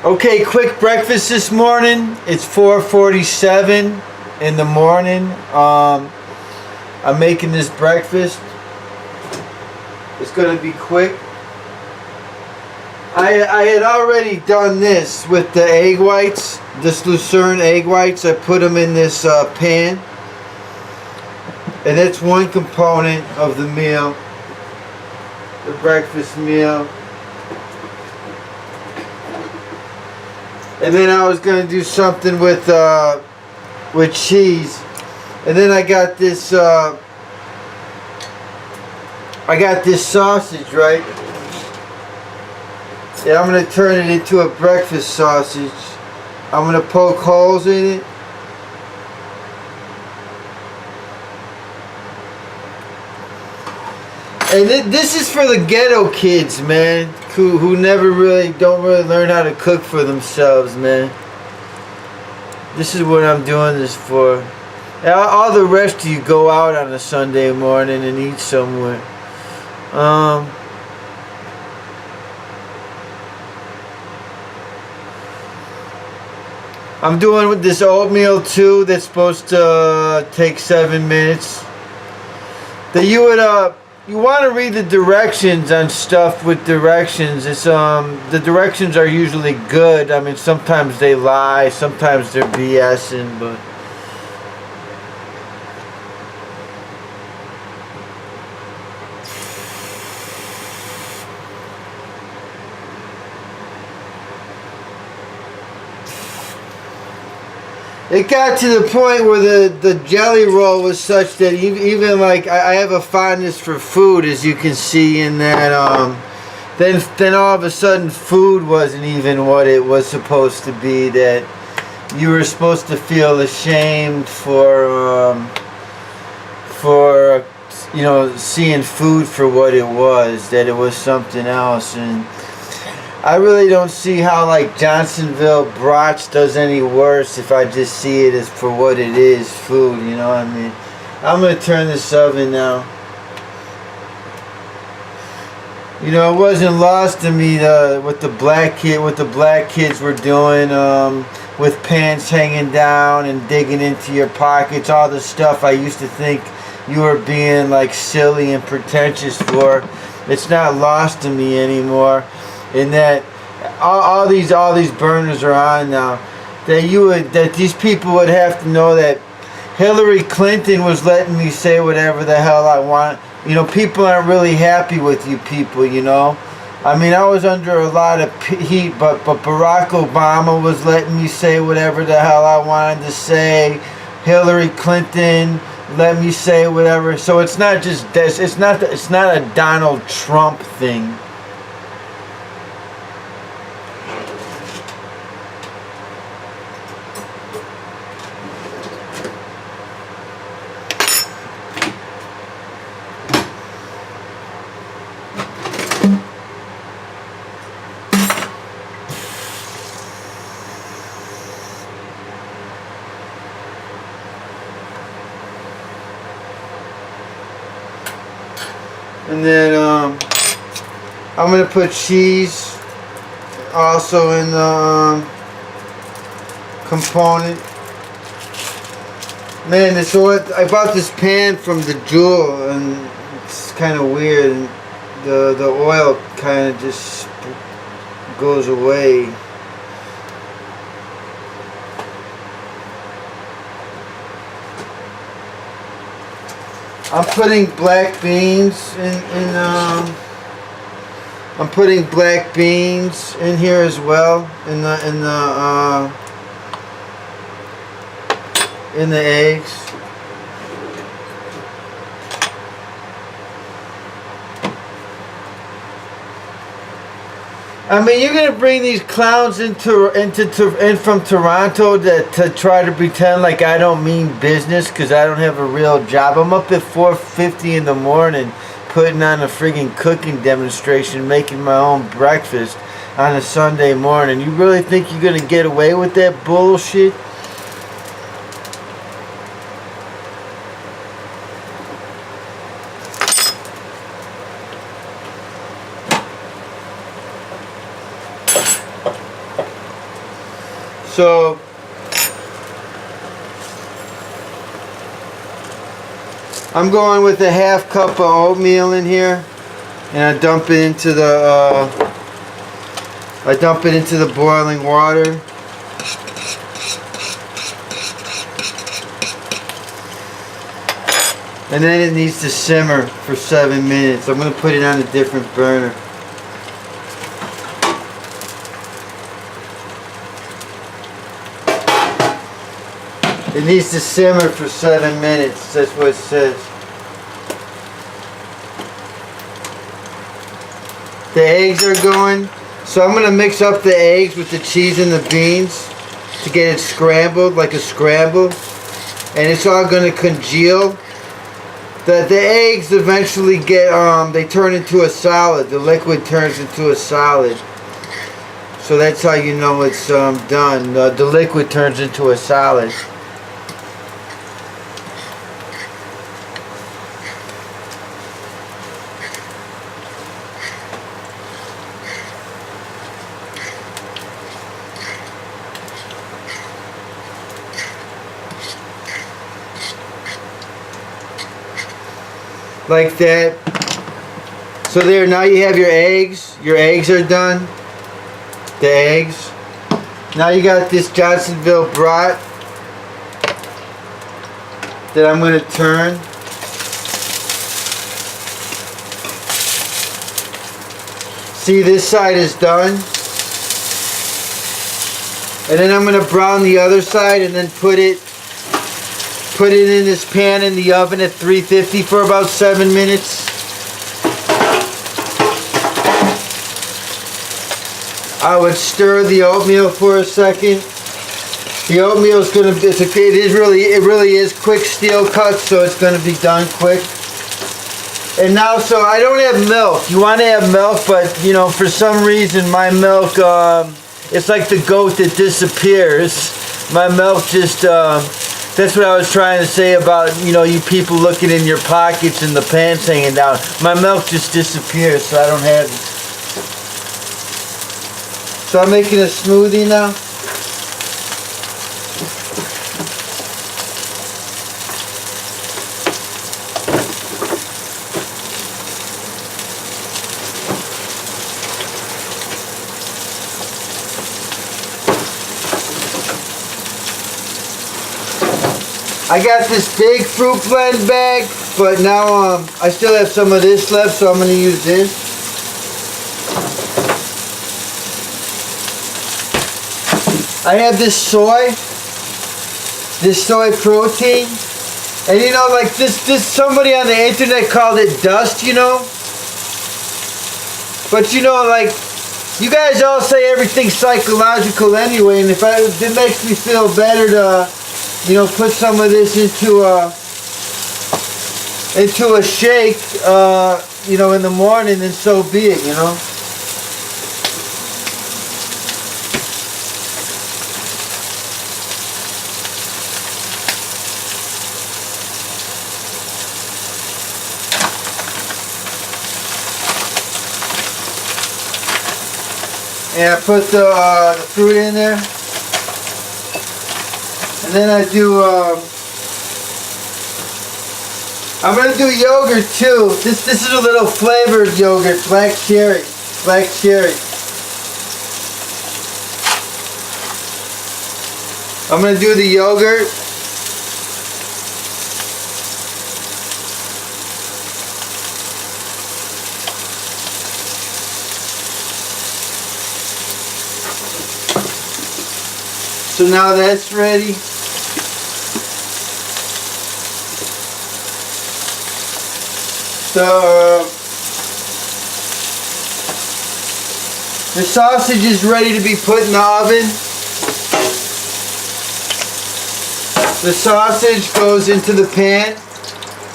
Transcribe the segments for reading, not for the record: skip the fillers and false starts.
Okay, quick breakfast this morning. It's 4:47 in the morning. I'm making this breakfast. It's gonna be quick. I had already done this with the egg whites, this Lucerne egg whites. I put them in this pan, and it's one component of the meal, the breakfast meal. And then I was gonna do something with cheese, and then I got this sausage, right? Yeah, I'm gonna turn it into a breakfast sausage. I'm gonna poke holes in it. And this is for the ghetto kids, man, who don't really learn how to cook for themselves, man. This is what I'm doing this for. All the rest of you go out on a Sunday morning and eat somewhere. I'm doing with this oatmeal too. That's supposed to take 7 minutes. That you want to read the directions on stuff with directions. It's the directions are usually good. I mean, sometimes they lie, sometimes they're BSing, but it got to the point where the jelly roll was such that even like I have a fondness for food, as you can see in that. Then all of a sudden, food wasn't even what it was supposed to be. That you were supposed to feel ashamed for seeing food for what it was. That it was something else. And I really don't see how like Johnsonville brats does any worse if I just see it as for what it is, food, you know what I mean? I'm gonna turn this oven now. You know, it wasn't lost to me what the black kids were doing, with pants hanging down and digging into your pockets, all the stuff I used to think you were being like silly and pretentious for. It's not lost to me anymore. In that all these burners are on now. That these people would have to know that Hillary Clinton was letting me say whatever the hell I want. You know, people aren't really happy with you people, you know. I mean, I was under a lot of heat, but Barack Obama was letting me say whatever the hell I wanted to say. Hillary Clinton let me say whatever. So it's not just this. It's not a Donald Trump thing. And then I'm gonna put cheese also in the component. Man, this oil, I bought this pan from the Jewel, and it's kind of weird. And the oil kind of just goes away. I'm putting black beans I'm putting black beans in here as well in the eggs. I mean, you're gonna bring these clowns in from Toronto to try to pretend like I don't mean business because I don't have a real job. I'm up at 4:50 in the morning putting on a friggin' cooking demonstration, making my own breakfast on a Sunday morning. You really think you're gonna get away with that bullshit? So I'm going with a half cup of oatmeal in here, and I dump it into the boiling water. And then it needs to simmer for 7 minutes. I'm going to put it on a different burner. It needs to simmer for 7 minutes. That's what it says. The eggs are going. So I'm going to mix up the eggs with the cheese and the beans to get it scrambled, like a scramble. And it's all going to congeal. The eggs eventually get, they turn into a solid. The liquid turns into a solid. So that's how you know it's done. The liquid turns into a solid. Like that. So there, now you have your eggs. Your eggs are done. The eggs. Now you got this Johnsonville brat that I'm going to turn. See, this side is done. And then I'm going to brown the other side and then put it in this pan in the oven at 350 for about 7 minutes. I would stir the oatmeal for a second. The oatmeal is going to, it really is quick steel cut, so it's going to be done quick. And now, so I don't have milk. You want to have milk, but you know, for some reason my milk, it's like the goat that disappears. My milk just, that's what I was trying to say about, you know, you people looking in your pockets and the pants hanging down. My milk just disappears, so I don't have it. So I'm making a smoothie now. I got this big fruit blend bag, but now I still have some of this left, so I'm going to use this. I have this soy protein, and you know, like this somebody on the internet called it dust, you know. But you know, like, you guys all say everything's psychological anyway, and if it makes me feel better to, you know, put some of this into a shake, you know, in the morning, then so be it, you know. And I put the fruit in there. And then I do, I'm going to do yogurt too. This is a little flavored yogurt, black cherry. I'm going to do the yogurt. So now that's ready. So the sausage is ready to be put in the oven. The sausage goes into the pan.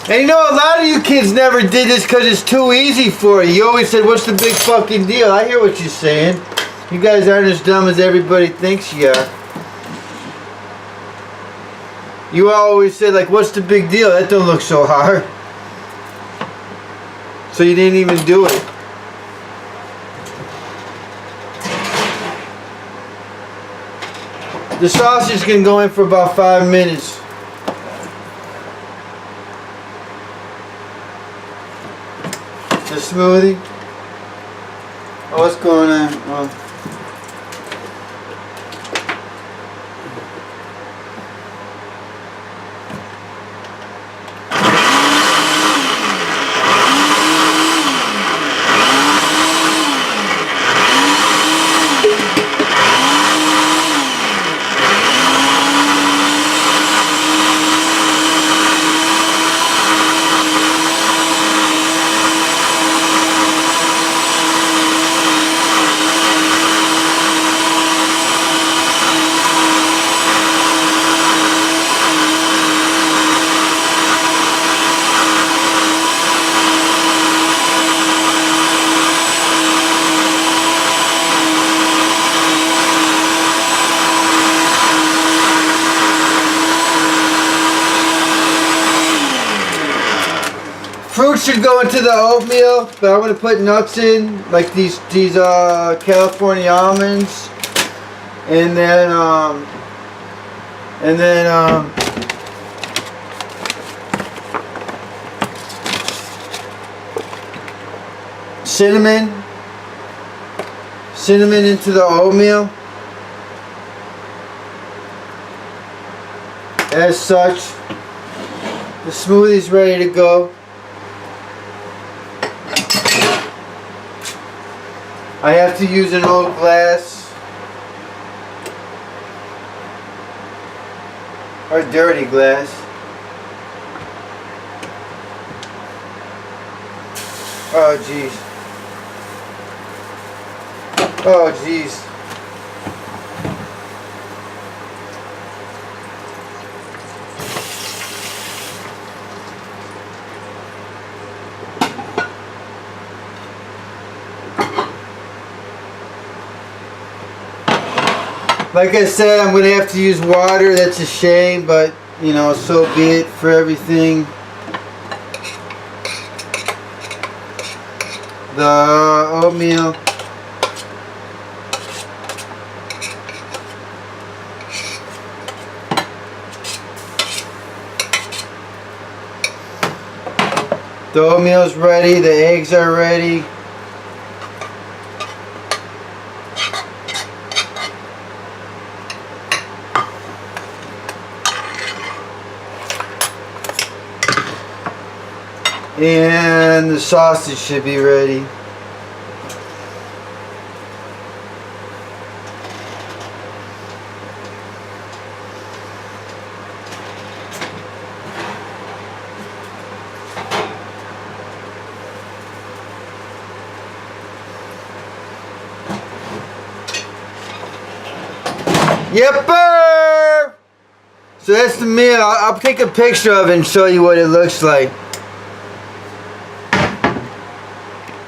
And you know, a lot of you kids never did this because it's too easy for you. You always said, what's the big fucking deal? I hear what you're saying. You guys aren't as dumb as everybody thinks you are. You always said, like, what's the big deal? That don't look so hard. So you didn't even do it. The sausage can go in for about 5 minutes. The smoothie. Oh, what's going on? Oh. Fruit should go into the oatmeal, but I'm gonna put nuts in, like these California almonds, and then cinnamon into the oatmeal. As such, the smoothie's ready to go. I have to use an old glass or dirty glass. Oh jeez. Oh jeez. Like I said, I'm going to have to use water. That's a shame, but, you know, so be it for everything. The oatmeal. The oatmeal's ready. The eggs are ready. And the sausage should be ready. Yepper! So that's the meal. I'll take a picture of it and show you what it looks like.